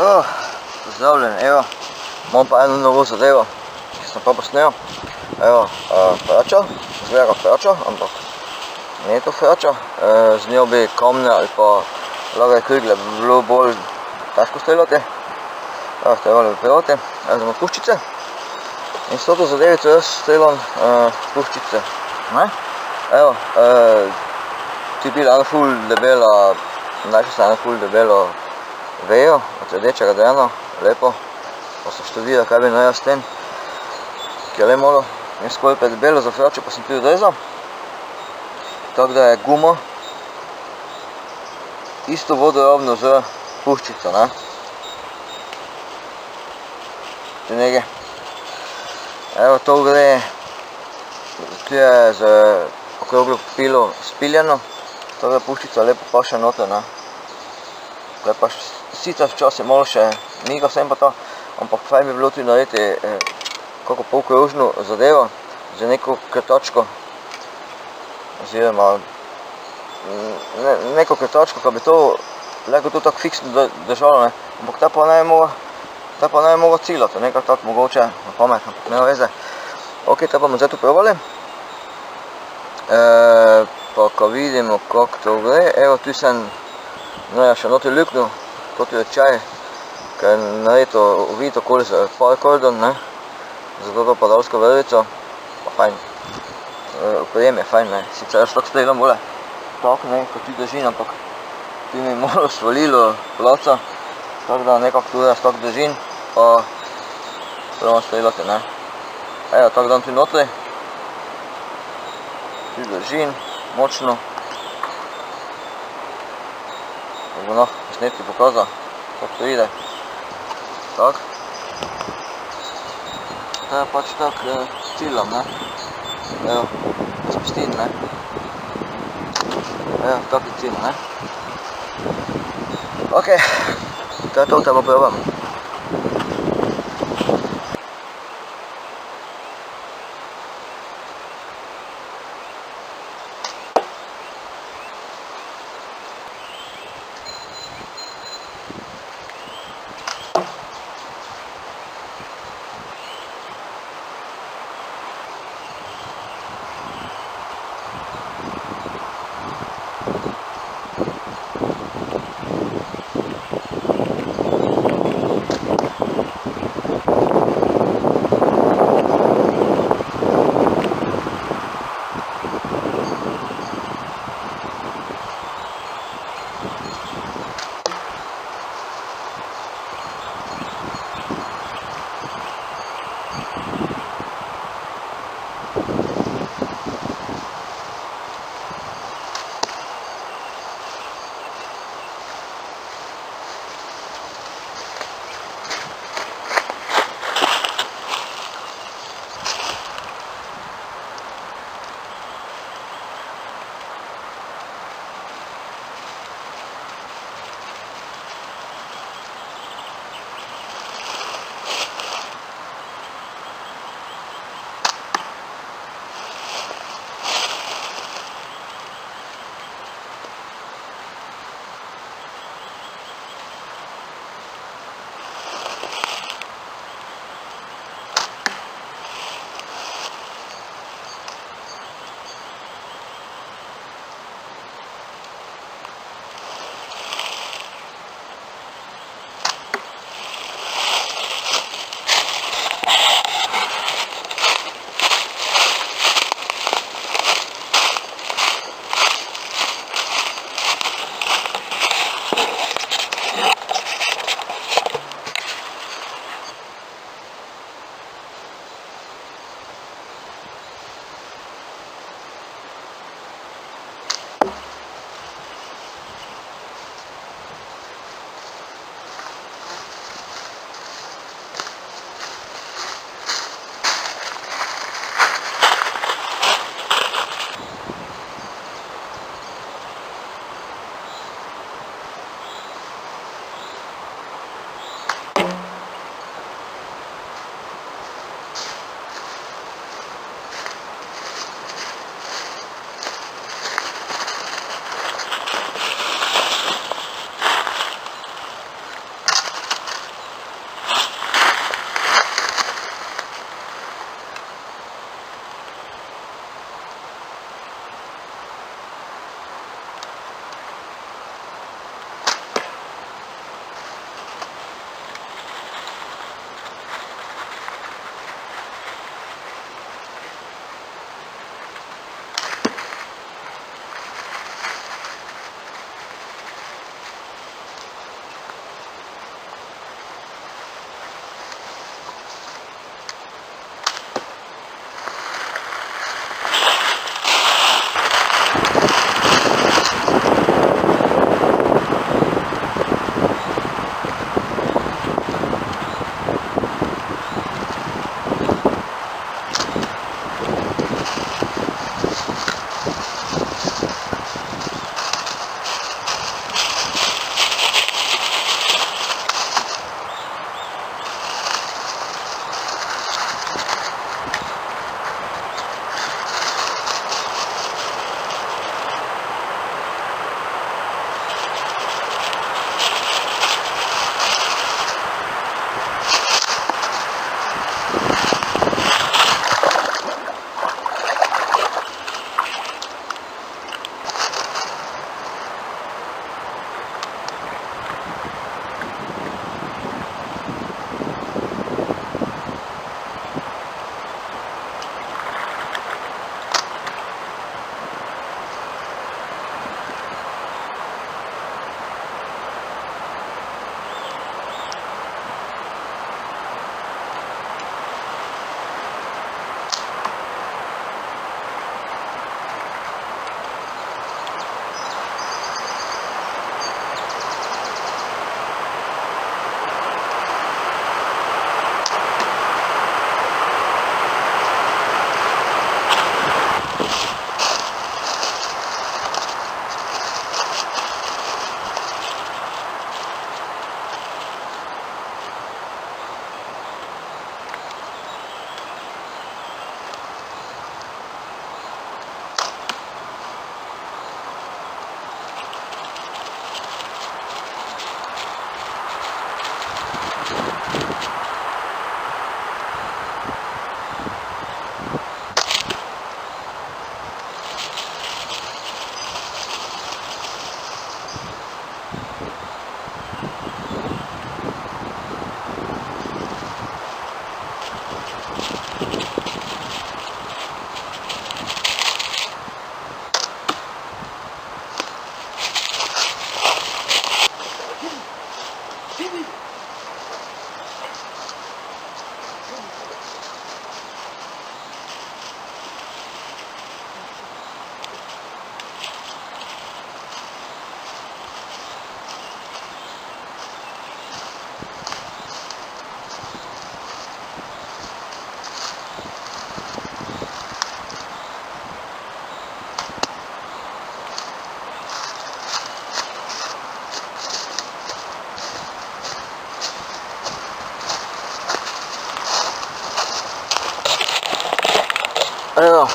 Pozdravljen, evo, imam pa eno novo zadevo, ki sem pa posnel. Evo, fračo, izgleda kot fračo, ampak ni to frača. Z njo bi kamne ali pa lage krigle bi bilo bolj težko streljati. Evo, trebali bi prevati. Evo, imamo puščice. In s to zadevico jaz streljam puščice. Evo, ti bil eno ful debela, našel sem eno ful debelo vejo, od rdečega drena, lepo. Pa sem študiral, kaj bi naredil s tem, ki je le malo in skoraj predebelo za fračo, pa sem tudi odrezal. Tako da je guma isto vodoravno z puščico, ne. Tu nekje. Evo, to gre, tu je z okroglo pilo spiljeno, tako da puščica lepo paše noter, ne. Tukaj pa sicer včasih malo še miga sem pa to, ampak fajn bi bilo tudi narediti kako polkrožno zadevo z neko krtačko, oziroma neko krtačko, ki bi to lahko to tako fiksno držalo, ne, ampak ta pa ne bi mogel ciljati, nekaj tako mogoče na pamet, ampak nema veze. Ok, ta pa bomo zdaj tu probali. Pa ko vidimo, kako to gre, evo tu sem še noter luknil, to tu je čaj, ki je naredo ovit okoli z parkordom, ne, zato to padalsko vrvico, pa fajn, oprijem je fajn, ne, sicer jaz tako streljam bolje, tako ne, kot ti držim, ampak tu mi je malo svalilo placa, tako da nekako tu jaz tako držim, pa probam streljati, ne. Evo, tako dam tu notri, tu držim, močno. Bo lahko posnetki pokazal, kako to ide. Tak. To je pač tako ciljam, ne. Evo, spustim, ne. Evo, tak je cilj, ne. Ok, to je to, te bo probam. Evo,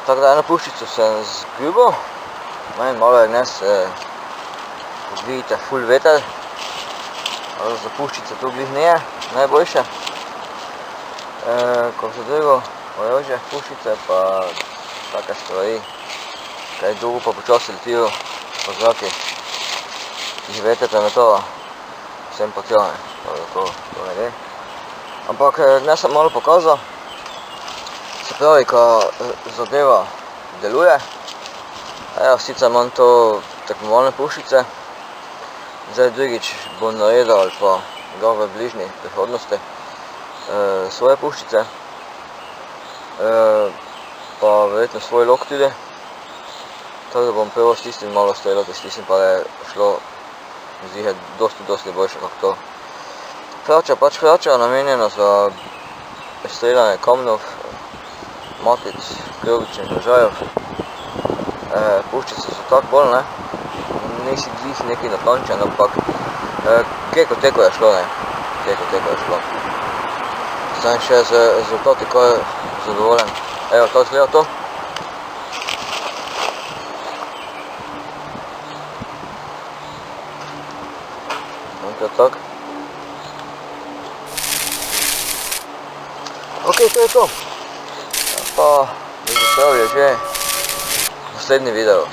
tako da eno puščico sem zgubil, malo je gnes, kot vidite, ful veter, za puščice to glih nije najboljše. Ko za drugo, orožje, puščice pa take stvari, kaj dolgo pa počasi letijo po zraki, jih vetete na to, vsem potjane, to ne gre. Ampak ne sem malo pokazal, se pravi, ko zadeva deluje. Sicer imam to tekmovalne puščice, zdaj drugič bom naredil ali pa ga v bližnji prihodnosti svoje puščice, pa verjetno svoj lok tudi. Tako da bom prvo s tistim malo streljati, s tistim pa je šlo zdihe dosti boljše kot to. Frača, pač frača, namenjena za streljanje kamnov, matic, krogličnih držajev. Puščice so tako bolj, ne, nisi glih neki natančen, ampak keko teko je šlo, ne, keko teko je šlo. Zdaj še z rezultati, ko je zadovoljen. Evo, to izgleda to. Enkrat tak. Ok, to je to. Pa, da zapravlja že naslednji video.